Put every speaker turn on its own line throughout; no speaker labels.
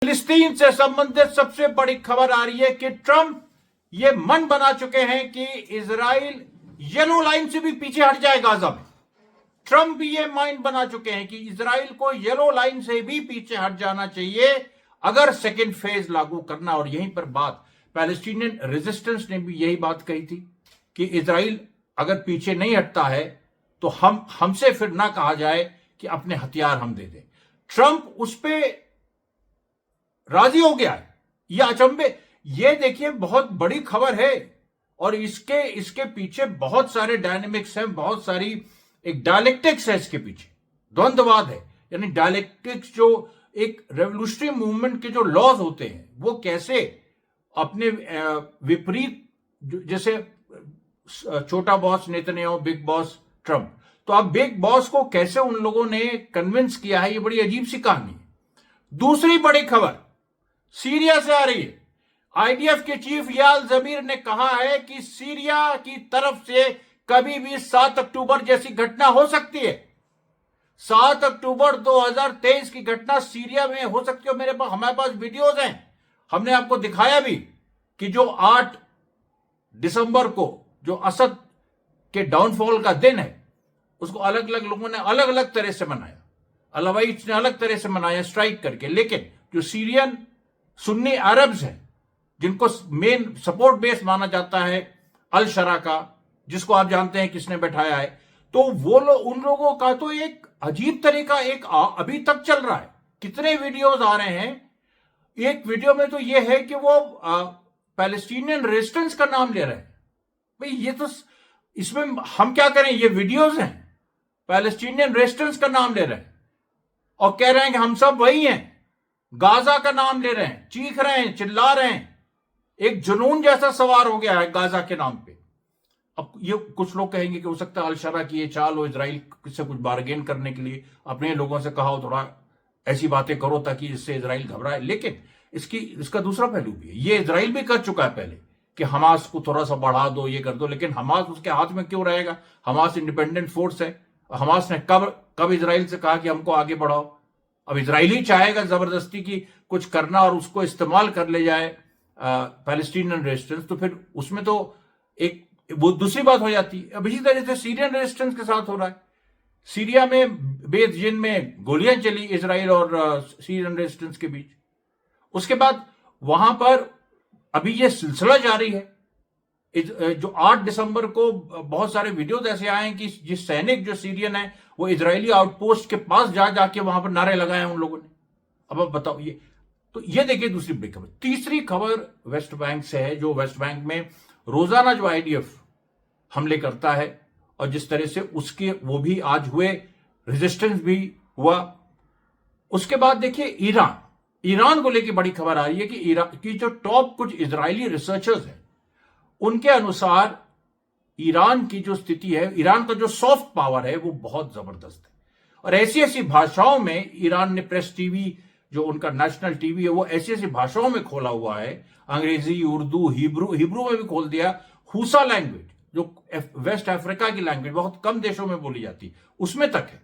फिलिस्तीन से संबंधित सबसे बड़ी खबर आ रही है कि ट्रंप ये मन बना चुके हैं कि इजराइल येलो लाइन से भी पीछे हट जाए गाजा में। ट्रंप भी ये माइंड बना चुके हैं कि इजराइल को येलो लाइन से भी पीछे हट जाना चाहिए अगर सेकेंड फेज लागू करना। और यहीं पर बात पैलेस्टीनियन रेजिस्टेंस ने भी यही बात कही थी कि इजराइल अगर पीछे नहीं हटता है तो हमसे फिर ना कहा जाए कि अपने हथियार हम दे दें। ट्रंप उस पे राजी हो गया है। यह अचंभे, ये देखिए बहुत बड़ी खबर है और इसके पीछे बहुत सारे डायनेमिक्स हैं, बहुत सारी एक डायलेक्टिक्स है इसके पीछे, द्वंद्ववाद है। यानी डायलेक्टिक्स जो एक रेवोल्यूशनरी मूवमेंट के जो लॉज होते हैं वो कैसे अपने विपरीत, जैसे छोटा boss Netanyahu, big boss Trump, तो अब बिग बॉस को कैसे उन लोगों ने कन्विंस किया है, ये बड़ी अजीब सी कहानी है। दूसरी बड़ी खबर सीरिया से आ रही है। आईडीएफ के चीफ याल जमीर ने कहा है कि सीरिया की तरफ से कभी भी 7 अक्टूबर जैसी घटना हो सकती है। 7 अक्टूबर 2023 की घटना सीरिया में हो सकती है। हमारे पास वीडियोज हैं, हमने आपको दिखाया भी कि जो 8 दिसंबर को जो असद के डाउनफॉल का दिन है, उसको अलग अलग लोगों ने अलग अलग तरह से मनाया। अलावाइट्स ने अलग तरह से मनाया स्ट्राइक करके, लेकिन जो सीरियन सुन्नी अरब्स हैं जिनको मेन सपोर्ट बेस माना जाता है अल शरा का, जिसको आप जानते हैं किसने बैठाया है, तो वो उन लोगों का तो एक अजीब तरीका एक अभी तक चल रहा है। कितने वीडियोज आ रहे हैं, एक वीडियो में तो ये है कि वो पैलेस्टीनियन रेजिस्टेंस का नाम ले रहे हैं। भाई ये तो इसमें हम क्या करें, ये वीडियोज हैं, पैलेस्टीनियन रेजिस्टेंस का नाम ले रहे हैं और कह रहे हैं कि हम सब वही हैं। गाजा का नाम ले रहे हैं, चीख रहे हैं, चिल्ला रहे हैं। एक जुनून जैसा सवार हो गया है गाजा के नाम पे। अब ये कुछ लोग कहेंगे कि हो सकता है अल शरा की ये चाल हो, इजराइल से कुछ बार्गेन करने के लिए अपने लोगों से कहा हो थोड़ा ऐसी बातें करो ताकि इससे इजराइल घबराए। लेकिन इसका दूसरा पहलू भी है। ये इजराइल भी कर चुका है पहले कि हमास को थोड़ा सा बढ़ा दो, ये कर दो, लेकिन हमास उसके हाथ में क्यों रहेगा? हमास इंडिपेंडेंट फोर्स है। हमास ने कब इजराइल से कहा कि हमको आगे बढ़ाओ? अब इजराइल ही चाहेगा जबरदस्ती की कुछ करना और उसको इस्तेमाल कर ले जाए पैलेस्टीनियन रेजिस्टेंस, तो फिर उसमें तो एक वो दूसरी बात हो जाती है। अब इसी तरह से सीरियन रेजिस्टेंस के साथ हो रहा है। सीरिया में बेतजिन में गोलियां चली इजराइल और सीरियन रेजिस्टेंस के बीच। उसके बाद वहां पर अभी ये सिलसिला जारी है। जो 8 दिसंबर को बहुत सारे वीडियोज ऐसे आए हैं कि जिस सैनिक जो सीरियन है वो इजरायली आउटपोस्ट के पास जाके वहां पर नारे लगाए हैं उन लोगों ने। अब आप बताओ, ये देखिए दूसरी बड़ी खबर। तीसरी खबर वेस्ट बैंक से है, जो वेस्ट बैंक में रोजाना जो आईडीएफ हमले करता है और जिस तरह से उसके वो भी आज हुए, रेजिस्टेंस भी हुआ। उसके बाद देखिए ईरान को लेकर बड़ी खबर आ रही है कि ईरान की जो टॉप कुछ इजरायली रिसर्चर्स हैं उनके अनुसार ईरान की जो स्थिति है, ईरान का जो सॉफ्ट पावर है वो बहुत जबरदस्त है। और ऐसी ऐसी भाषाओं में ईरान ने प्रेस टीवी, जो उनका नेशनल टीवी है, वो ऐसी ऐसी भाषाओं में खोला हुआ है, अंग्रेजी, उर्दू, हिब्रू में भी खोल दिया। हुसा लैंग्वेज जो वेस्ट अफ्रीका की लैंग्वेज बहुत कम देशों में बोली जाती, उसमें तक है।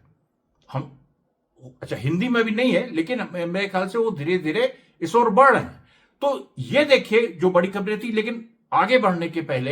अच्छा, हिंदी में भी नहीं है, लेकिन मेरे ख्याल से वो धीरे धीरे इस ओर बढ़ रहे हैं। तो ये देखिए जो बड़ी खबरें थी। लेकिन आगे बढ़ने के पहले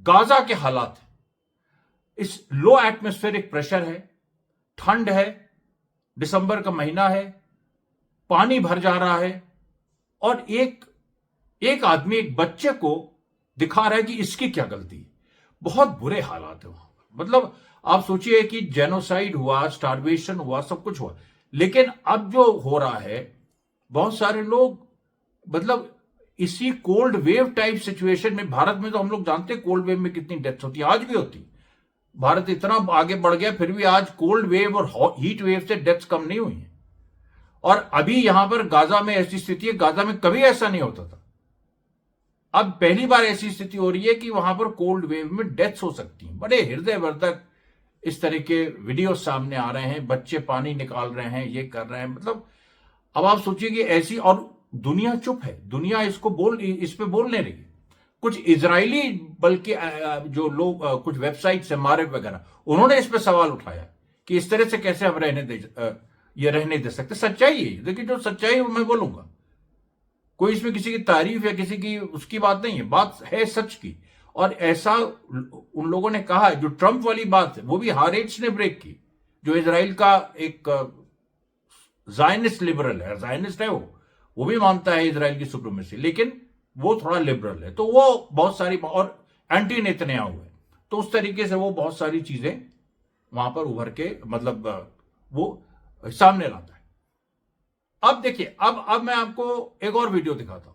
गाजा के हालात, इस लो एटमॉस्फेरिक प्रेशर है, ठंड है, दिसंबर का महीना है, पानी भर जा रहा है और एक आदमी एक बच्चे को दिखा रहा है कि इसकी क्या गलती है। बहुत बुरे हालात है वहां पर। मतलब आप सोचिए कि जेनोसाइड हुआ, स्टारवेशन हुआ, सब कुछ हुआ, लेकिन अब जो हो रहा है बहुत सारे लोग मतलब इसी कोल्ड वेव टाइप सिचुएशन में, भारत में तो हम लोग जानते हैं कोल्ड वेव में कितनी डेथ्स होती है, आज भी होती है। भारत इतना आगे बढ़ गया फिर भी आज कोल्ड वेव और हीट वेव से डेथ्स कम नहीं हुई है। और अभी यहां पर गाजा में ऐसी स्थिति है, गाजा में कभी ऐसा नहीं होता था, अब पहली बार ऐसी स्थिति हो रही है कि वहां पर कोल्ड वेव में डेथ्स हो सकती हैं। बड़े हृदयवर्धक इस तरह के वीडियो सामने आ रहे हैं, बच्चे पानी निकाल रहे हैं, ये कर रहे हैं। मतलब अब आप सोचिए कि ऐसी, और दुनिया चुप है, दुनिया इस पे बोल नहीं रही। कुछ इजरायली बल्कि जो लोग कुछ वेबसाइट से मारिफ वगैरह, उन्होंने इस पे सवाल उठाया कि इस तरह से कैसे हम रहने दे सकते। सच्चाई है, देखिए जो सच्चाई है वो मैं बोलूंगा, कोई इसमें किसी की तारीफ या किसी की उसकी बात नहीं है, बात है सच की। और ऐसा उन लोगों ने कहा, जो ट्रंप वाली बात है वो भी हारेट्स ने ब्रेक की, जो इजराइल का एक जायनिस्ट लिबरल है, जायनिस्ट है वो भी मानता है इजराइल की सुप्रीमेसी, लेकिन वो थोड़ा लिबरल है, तो वो बहुत सारी, और एंटी नेतन्याहू है, तो उस तरीके से वो बहुत सारी चीजें वहां पर उभर के मतलब वो सामने लाता है। अब देखिए, अब मैं आपको एक और वीडियो दिखाता हूं।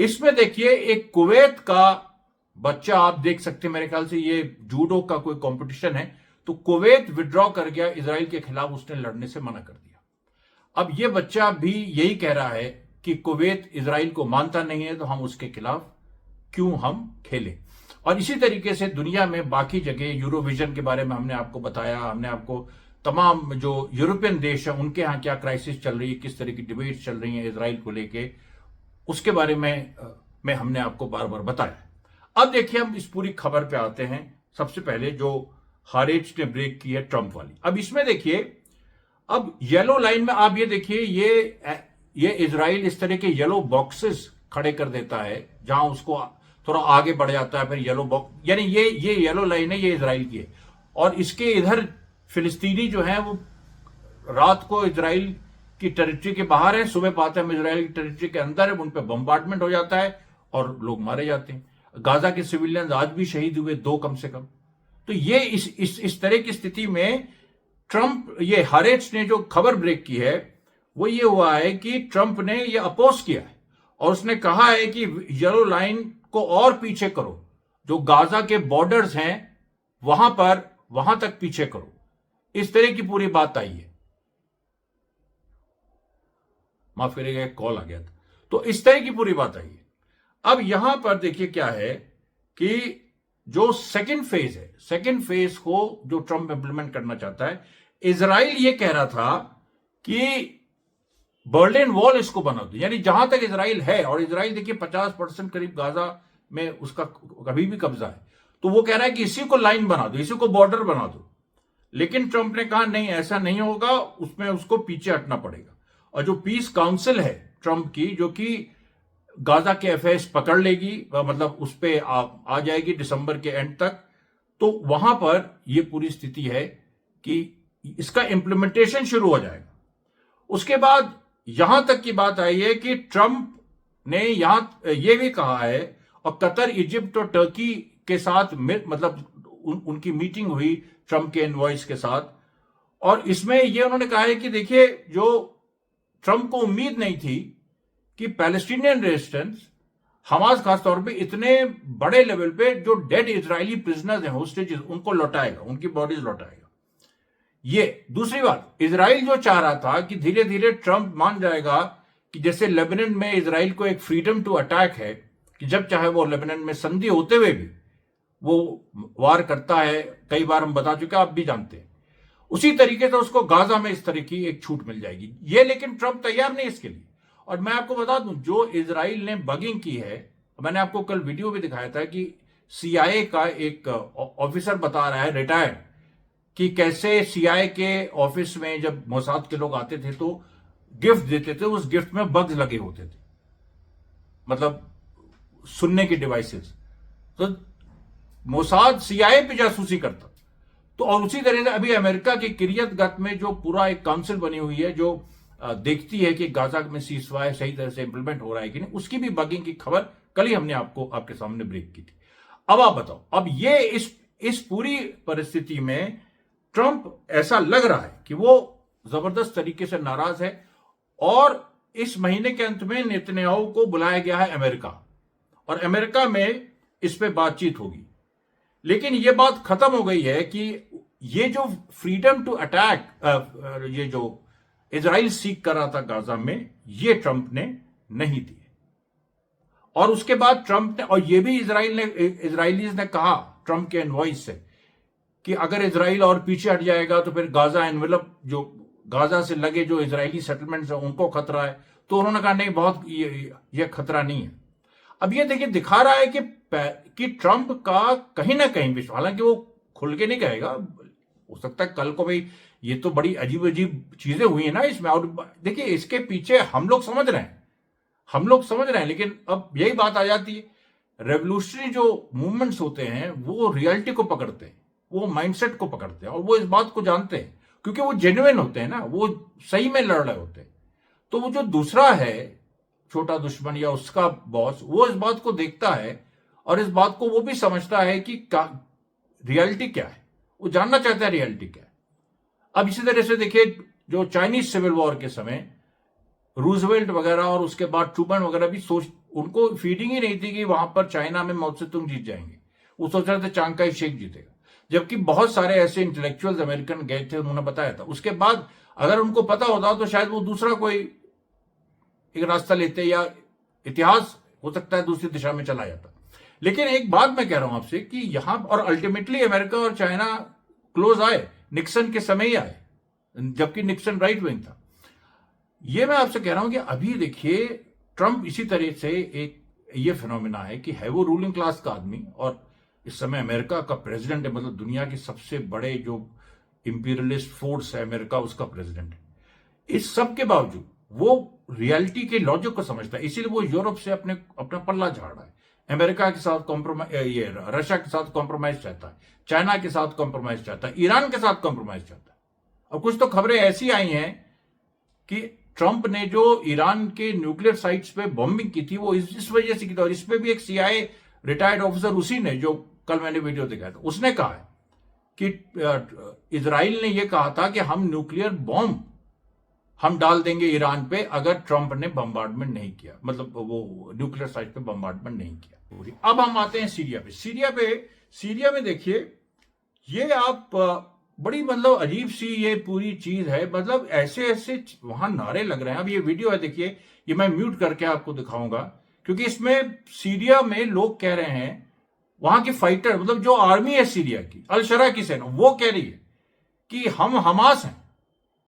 इसमें देखिए एक कुवैत का बच्चा, आप देख सकते हैं, मेरे ख्याल से ये जूडो का कोई कंपटीशन है, तो कुवैत विड्रॉ कर गया इजराइल के खिलाफ, उसने लड़ने से मना कर दिया। अब ये बच्चा भी यही कह रहा है कि कुवैत इजराइल को मानता नहीं है, तो हम उसके खिलाफ क्यों हम खेलें। और इसी तरीके से दुनिया में बाकी जगह, यूरोविजन के बारे में हमने आपको बताया, हमने आपको तमाम जो यूरोपियन देश हैं उनके यहाँ क्या क्राइसिस चल रही है, किस तरह की डिबेट चल रही है इजराइल को लेके, उसके बारे में हमने आपको बार बार बताया। अब देखिए हम इस पूरी खबर पे आते हैं। सबसे पहले जो हारेट्स ने ब्रेक की है ट्रंप वाली, अब इसमें देखिए, अब येलो लाइन में आप ये देखिए, ये इजराइल इस तरह के येलो बॉक्सेस खड़े कर देता है, जहां उसको थोड़ा आगे बढ़ जाता है, फिर येलो बॉक्स, यानी ये येलो लाइन है, ये इजराइल की है। और इसके इधर फिलिस्तीनी जो है वो रात को इजराइल की टेरिटरी के बाहर है, सुबह पाते हम इजराइल की टेरिटरी के अंदर है, उन पर बम्बार्डमेंट हो जाता है और लोग मारे जाते हैं। गाजा के सिविलियंस आज भी शहीद हुए, 2 कम से कम। तो ये इस तरह की स्थिति में ट्रंप, ये हारेट्स ने जो खबर ब्रेक की है वो ये हुआ है कि ट्रंप ने ये अपोज किया है और उसने कहा है कि येलो लाइन को और पीछे करो, जो गाजा के बॉर्डर्स हैं वहां तक पीछे करो। इस तरह की पूरी बात आई है। माफ करिएगा, एक कॉल आ गया था। तो इस तरह की पूरी बात आई है। अब यहां पर देखिए क्या है कि जो सेकंड फेज है, सेकंड फेज को जो ट्रंप इंप्लीमेंट करना चाहता है, इजराइल ये कह रहा था कि बर्लिन वॉल इसको बना दो, यानी जहां तक इजराइल है, और इजराइल देखिए 50% करीब गाजा में उसका कभी भी कब्जा है, तो वो कह रहा है कि इसी को लाइन बना दो, इसी को बॉर्डर बना दो। लेकिन ट्रंप ने कहा नहीं, ऐसा नहीं होगा, उसमें उसको पीछे हटना पड़ेगा। और जो पीस काउंसिल है ट्रंप की, जो कि गाजा के अफेयर्स पकड़ लेगी, मतलब उस पर आ जाएगी दिसंबर के एंड तक, तो वहां पर यह पूरी स्थिति है कि इसका इंप्लीमेंटेशन शुरू हो जाएगा। उसके बाद यहां तक की बात आई है कि ट्रंप ने यहां यह भी कहा है, और कतर, इजिप्ट और टर्की के साथ मतलब उनकी मीटिंग हुई ट्रंप के एनवॉइस के साथ, और इसमें यह उन्होंने कहा है कि देखिए, जो ट्रंप को उम्मीद नहीं थी कि पैलेस्टीनियन रेजिस्टेंस, हमास खासतौर पे इतने बड़े लेवल पे जो डेड इजरायली प्रिजनर्स हैं, होस्टेजेस, उनको लौटाएगा, उनकी बॉडीज लौटाएगा। ये दूसरी बात, इजराइल जो चाह रहा था कि धीरे धीरे ट्रंप मान जाएगा कि जैसे लेबनान में इजराइल को एक फ्रीडम टू अटैक है, कि जब चाहे वो लेबनान में संधि होते हुए भी वो वार करता है, कई बार हम बता चुके, आप भी जानते हैं। उसी तरीके से उसको गाजा में इस तरह की एक छूट मिल जाएगी। ये लेकिन ट्रंप तैयार नहीं इसके लिए। और मैं आपको बता दूं, जो इजराइल ने बगिंग की है, मैंने आपको कल वीडियो भी दिखाया था कि CIA का एक ऑफिसर बता रहा है, रिटायर्ड, कि कैसे CIA के ऑफिस में जब मोसाद के लोग आते थे तो गिफ्ट देते थे, उस गिफ्ट में बग्स लगे होते थे, मतलब सुनने की डिवाइसेस। तो मोसाद CIA पे जासूसी करता। तो और उसी तरह से अभी अमेरिका की किरियत गत में जो पूरा एक काउंसिल बनी हुई है, जो देखती है कि गाजा में सीज़फायर सही तरह से इंप्लीमेंट हो रहा है कि नहीं, उसकी भी बगिंग की खबर कल ही हमने आपके सामने ब्रेक की थी। अब आप बताओ, अब ये इस पूरी परिस्थिति में ट्रंप ऐसा लग रहा है कि वो जबरदस्त तरीके से नाराज है, और इस महीने के अंत में नेतन्याहू को बुलाया गया है अमेरिका, और अमेरिका में इस पे बातचीत होगी। लेकिन ये बात खत्म हो गई है कि ये जो फ्रीडम टू अटैक, ये जो इजराइल सीख कर रहा था गाजा में, ये ट्रंप ने नहीं दी। और उसके बाद ट्रंप ने, और ये भी इजराइलीज ने कहा ट्रंप के एनवॉइस से कि अगर इजराइल और पीछे हट जाएगा तो फिर गाजा एनवेलप, जो गाजा से लगे जो इजरायली सेटलमेंट्स हैं, उनको खतरा है। तो उन्होंने कहा नहीं, बहुत ये खतरा नहीं है। अब ये देखिए, दिखा रहा है कि ट्रंप का कहीं ना कहीं विश्वास, हालांकि वो खुल के नहीं कहेगा, हो सकता है कल को भाई ये तो बड़ी अजीब अजीब चीजें हुई है ना इसमें, और देखिए इसके पीछे हम लोग समझ रहे हैं, लेकिन अब यही बात आ जाती है, रेवोल्यूशनरी जो मूवमेंट्स होते हैं वो रियलिटी को पकड़ते हैं, वो माइंडसेट को पकड़ते हैं, और वो इस बात को जानते हैं क्योंकि वो जेन्युइन होते हैं ना, वो सही में लड़ रहे होते हैं। तो वो जो दूसरा है छोटा दुश्मन या उसका बॉस, वो इस बात को देखता है और इस बात को वो भी समझता है कि रियलिटी क्या है, वो जानना चाहता है रियलिटी क्या है। अब इसी तरह से देखिए, जो चाइनीज सिविल वॉर के समय रूजवेल्ट वगैरह और उसके बाद ट्रूमन वगैरह भी उनको फीडिंग ही नहीं थी कि वहां पर चाइना में माओ त्से-तुंग जीत जाएंगे, वो सोच रहे थे चांग काई शेक जीतेगा। जबकि बहुत सारे ऐसे इंटेलेक्चुअल्स अमेरिकन गए थे, उन्होंने बताया था। उसके बाद अगर उनको पता होता तो शायद वो दूसरा कोई एक रास्ता लेते, या इतिहास हो सकता है दूसरी दिशा में चला जाता। लेकिन एक बात मैं कह रहा हूं आपसे कि यहां, और अल्टीमेटली अमेरिका और चाइना क्लोज आए, निक्सन के समय ही आए, जबकि निक्सन राइट विंग था। ये मैं आपसे कह रहा हूं कि अभी देखिए ट्रंप इसी तरह से एक ये फिनोमिना है कि है वो रूलिंग क्लास का आदमी, और इस समय अमेरिका का प्रेसिडेंट है, मतलब दुनिया के सबसे बड़े जो इंपीरियलिस्ट फोर्स है अमेरिका, उसका प्रेसिडेंट है। इस सब के बावजूद वो रियलिटी के लॉजिक को समझता है, इसीलिए वो यूरोप से अपना पल्ला झाड़ रहा है। अमेरिका के साथ कॉम्प्रोमाइज, ये रशिया के साथ कॉम्प्रोमाइज चाहता है, चाइना के साथ कॉम्प्रोमाइज चाहता है, ईरान के साथ कॉम्प्रोमाइज चाहता है। और कुछ तो खबरें ऐसी आई हैं कि ट्रंप ने जो ईरान के न्यूक्लियर साइट्स पे बॉम्बिंग की थी वो इस वजह से की थी। और इस पे भी एक CIA रिटायर्ड ऑफिसर, उसी ने, जो कल मैंने वीडियो दिखाया था, उसने कहा है कि इजराइल ने यह कहा था कि हम न्यूक्लियर बॉम्ब हम डाल देंगे ईरान पे अगर ट्रंप ने बम्बार्डमेंट नहीं किया, मतलब वो न्यूक्लियर साइट पे बम्बार्डमेंट नहीं किया। अब हम आते हैं सीरिया में देखिए, ये आप बड़ी मतलब अजीब सी ये पूरी चीज है, मतलब ऐसे वहां नारे लग रहे हैं। अब ये वीडियो है, देखिए, ये मैं म्यूट करके आपको दिखाऊंगा, क्योंकि इसमें सीरिया में लोग कह रहे हैं, वहां की फाइटर, मतलब जो आर्मी है सीरिया की, अल शरा की सेना, वो कह रही है कि हम हमास हैं।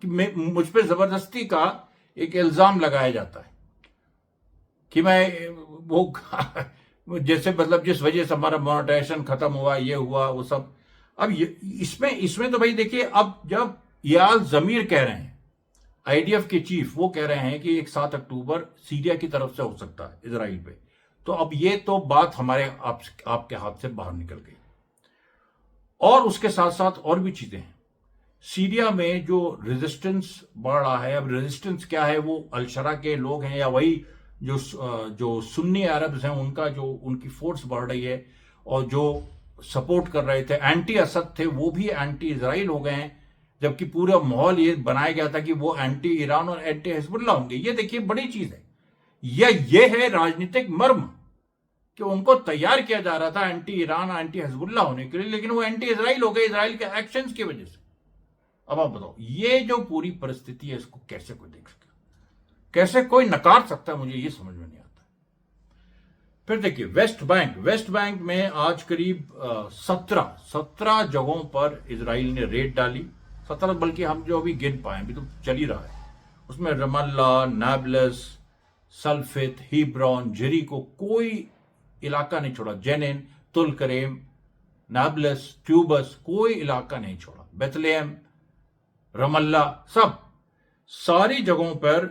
कि मुझ पर जबरदस्ती का एक इल्जाम लगाया जाता है कि मैं वो जैसे, मतलब जिस वजह से हमारा मोनेटाइजेशन खत्म हुआ, ये हुआ, वो सब। अब इसमें तो भाई देखिए, अब जब याल जमीर कह रहे हैं, IDF के चीफ, वो कह रहे हैं कि 7 अक्टूबर सीरिया की तरफ से हो सकता है इजराइल पे, तो अब ये तो बात हमारे आपके हाथ से बाहर निकल गई। और उसके साथ साथ और भी चीजें हैं। सीरिया में जो रेजिस्टेंस बढ़ रहा है, अब रेजिस्टेंस क्या है, वो अलशरा के लोग हैं या वही जो सुन्नी अरब्स हैं, उनकी फोर्स बढ़ रही है, और जो सपोर्ट कर रहे थे, एंटी असद थे, वो भी एंटी इजराइल हो गए हैं, जबकि पूरा माहौल ये बनाया गया था कि वो एंटी ईरान और एंटी हिजबुल्लाह होंगे। ये देखिए बड़ी चीज है, ये है राजनीतिक मर्म कि उनको तैयार किया जा रहा था एंटी ईरान, एंटी हिजबुल्लाह होने के लिए, लेकिन वो एंटी इजराइल हो गए इजराइल के एक्शंस की वजह से। अब आप बताओ, ये जो पूरी परिस्थिति है, इसको कैसे कोई देख सकता, कैसे कोई नकार सकता है, मुझे ये समझ में नहीं आता। फिर देखिए वेस्ट बैंक में आज करीब 17 जगहों पर इजराइल ने रेड डाली। 17, बल्कि हम जो अभी गिन पाए, अभी तो चल ही रहा है, उसमें रमल्ला, नाब्लस, सल्फित, हिब्रोन, जेरिको, कोई इलाका नहीं छोड़ा, जेनिन, तुलकरेम, नाब्लस, ट्यूबस, कोई इलाका नहीं छोड़ा, बेथलेहम, रमल्ला, सारी जगहों पर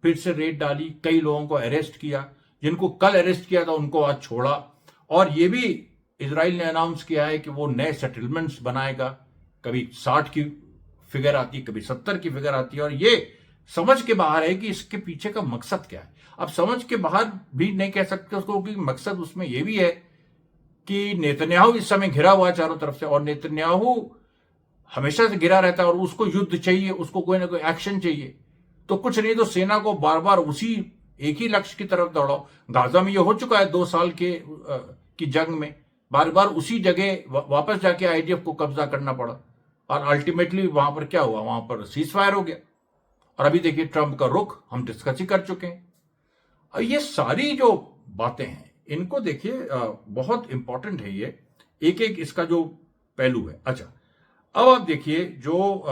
फिर से रेड डाली, कई लोगों को अरेस्ट किया, जिनको कल अरेस्ट किया था उनको आज छोड़ा। और ये भी इजराइल ने अनाउंस किया है कि वो नए सेटलमेंट्स बनाएगा। कभी 60 की फिगर आती है, कभी 70 की फिगर आती है, और ये समझ के बाहर है कि इसके पीछे का मकसद क्या है। अब समझ के बाहर भी नहीं कह सकते उसको, क्योंकि मकसद उसमें यह भी है कि नेतन्याहू इस समय घिरा हुआ है चारों तरफ से, और नेतन्याहू हमेशा से घिरा रहता है और उसको युद्ध चाहिए, उसको कोई ना कोई एक्शन चाहिए। तो कुछ नहीं तो सेना को बार बार उसी एक ही लक्ष्य की तरफ दौड़ाओ। गाजा में ये हो चुका है 2 साल की जंग में, बार बार उसी जगह वापस जाके आईडीएफ को कब्जा करना पड़ा, और अल्टीमेटली वहां पर क्या हुआ, वहां पर सीज फायर हो गया। और अभी देखिए ट्रंप का रुख हम डिस्कस ही कर चुके हैं। और ये सारी जो बातें हैं इनको देखिए, बहुत इंपॉर्टेंट है ये, एक एक इसका जो पहलू है। अच्छा, अब आप देखिए जो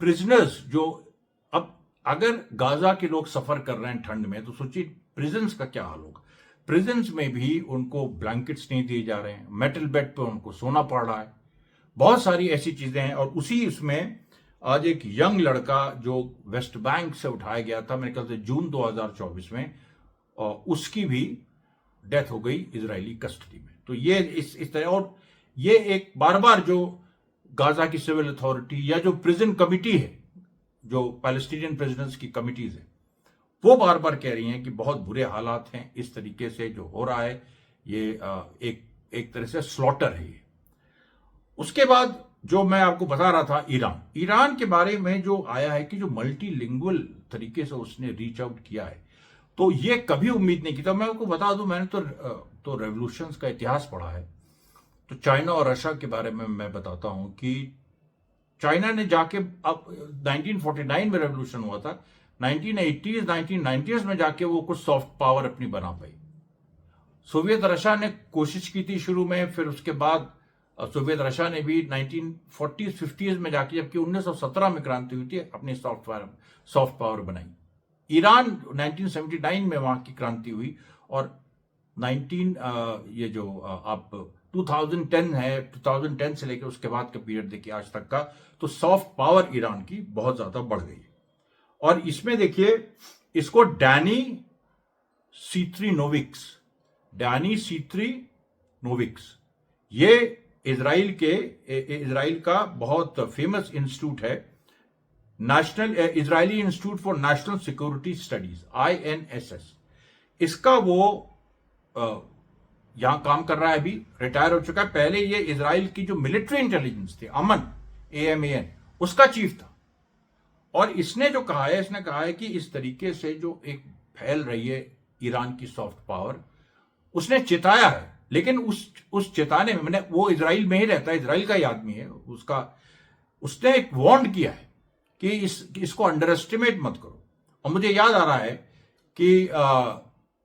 प्रिजनर्स, जो अब अगर गाजा के लोग सफर कर रहे हैं ठंड में, तो सोचिए प्रिजन्स का क्या हाल होगा। प्रिजन्स में भी उनको ब्लैंकेट्स नहीं दिए जा रहे हैं, मेटल बेड पे उनको सोना पड़ रहा है, बहुत सारी ऐसी चीजें हैं। और उसी इसमें आज एक यंग लड़का जो वेस्ट बैंक से उठाया गया था, मेरे ख्याल से जून 2024 में, और उसकी भी डेथ हो गई इजरायली कस्टडी में। तो ये इस तरह, और ये एक बार बार जो गाजा की सिविल अथॉरिटी या जो प्रिजन कमिटी है, जो पैलेस्टीनियन प्रिजनर्स की कमिटीज है, वो बार बार कह रही हैं कि बहुत बुरे हालात हैं, इस तरीके से जो हो रहा है ये एक तरह से स्लॉटर है ये। उसके बाद जो मैं आपको बता रहा था, ईरान के बारे में जो आया है कि जो मल्टीलिंगुअल तरीके से उसने रीच आउट किया है, तो ये कभी उम्मीद नहीं की था। मैं आपको बता दूं, मैंने तो रेवोल्यूशंस का इतिहास पढ़ा है, तो चाइना और रशिया के बारे में मैं बताता हूं कि चाइना ने जाके, अब 1949 में रेवोल्यूशन हुआ था, 1980s 1990s में जाके वो कुछ सॉफ्ट पावर अपनी बना पाई। सोवियत रशिया ने कोशिश की थी शुरू में, फिर उसके बाद सोवियत रशिया ने भी 1940s 50s में जाके, जबकि 1917 में क्रांति हुई थी, अपनी सॉफ्ट पावर बनाई। ईरान 1979 में वहां की क्रांति हुई, और 2010 है, 2010 से लेकर उसके बाद का पीरियड देखिए आज तक का, तो सॉफ्ट पावर ईरान की बहुत ज्यादा बढ़ गई है। और इसमें देखिए इसको डैनी सीथ्रीनोविक्स, ये इजराइल का बहुत फेमस इंस्टीट्यूट है, national Israeli institute for national security studies, INSS। इसका वो यहां काम कर रहा है, अभी रिटायर हो चुका है। पहले ये इजराइल की जो मिलिट्री इंटेलिजेंस थी, AMAN, उसका चीफ था। और इसने जो कहा है, इसने कहा है कि इस तरीके से जो एक फैल रही है ईरान की सॉफ्ट पावर, उसने चिताया है। लेकिन उस चिताने में, मैंने, वो इजराइल में ही रहता है, इजराइल का ही आदमी है, उसने एक वार्न किया है कि इसको अंडर एस्टिमेट मत करो। और मुझे याद आ रहा है कि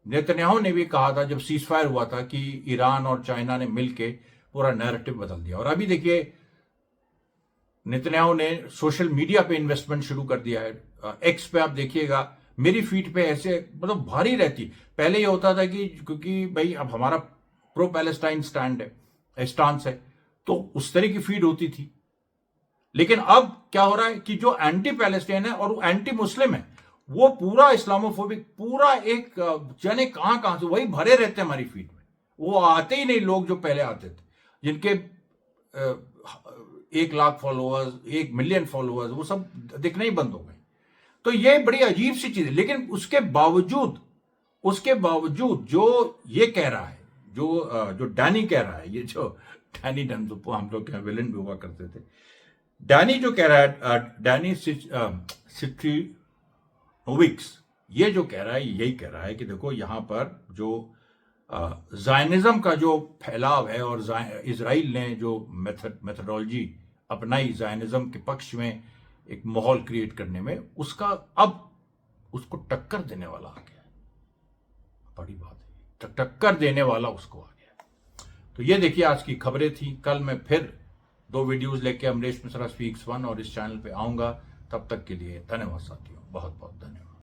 नेतन्याहू ने भी कहा था जब सीज फायर हुआ था कि ईरान और चाइना ने मिलकर पूरा नैरेटिव बदल दिया। और अभी देखिए नेतन्याहू ने सोशल मीडिया पे इन्वेस्टमेंट शुरू कर दिया है। एक्स पे आप देखिएगा, मेरी फीड पे ऐसे मतलब भारी रहती। पहले ये होता था कि क्योंकि भाई अब हमारा प्रो पैलेस्टाइन स्टांस है, तो उस तरह की फीड होती थी। लेकिन अब क्या हो रहा है कि जो एंटी पैलेस्टाइन है और वो एंटी मुस्लिम है, वो पूरा इस्लामोफोबिक, पूरा एक जाने कहां से वही भरे रहते हैं हमारी फीड में। वो आते ही नहीं लोग जो पहले आते थे, जिनके 1 लाख फॉलोअर्स, 1 मिलियन फॉलोअर्स, वो सब दिखना ही बंद हो गए। तो ये बड़ी अजीब सी चीज है। लेकिन उसके बावजूद जो ये कह रहा है, जो डैनी कह रहा है, ये जो डैनी डनजुपो, हम लोग के विलन भी हुआ करते थे, डैनी जो कह रहा है, डैनी सीथ्रीनोविक्स, ये जो कह रहा है, यही कह रहा है कि देखो यहां पर जो ज़ायनिज्म का जो फैलाव है और इजराइल ने जो मेथडोलॉजी अपनाई ज़ायनिज्म के पक्ष में एक माहौल क्रिएट करने में, उसका अब उसको टक्कर देने वाला आ गया। बड़ी बात है, टक्कर देने वाला उसको आ गया। तो ये देखिए आज की खबरें थी। कल मैं फिर 2 वीडियोस लेके अमरीश मिश्रा स्पीक्स 1 और इस चैनल पे आऊंगा। तब तक के लिए धन्यवाद साथियों, बहुत बहुत धन्यवाद।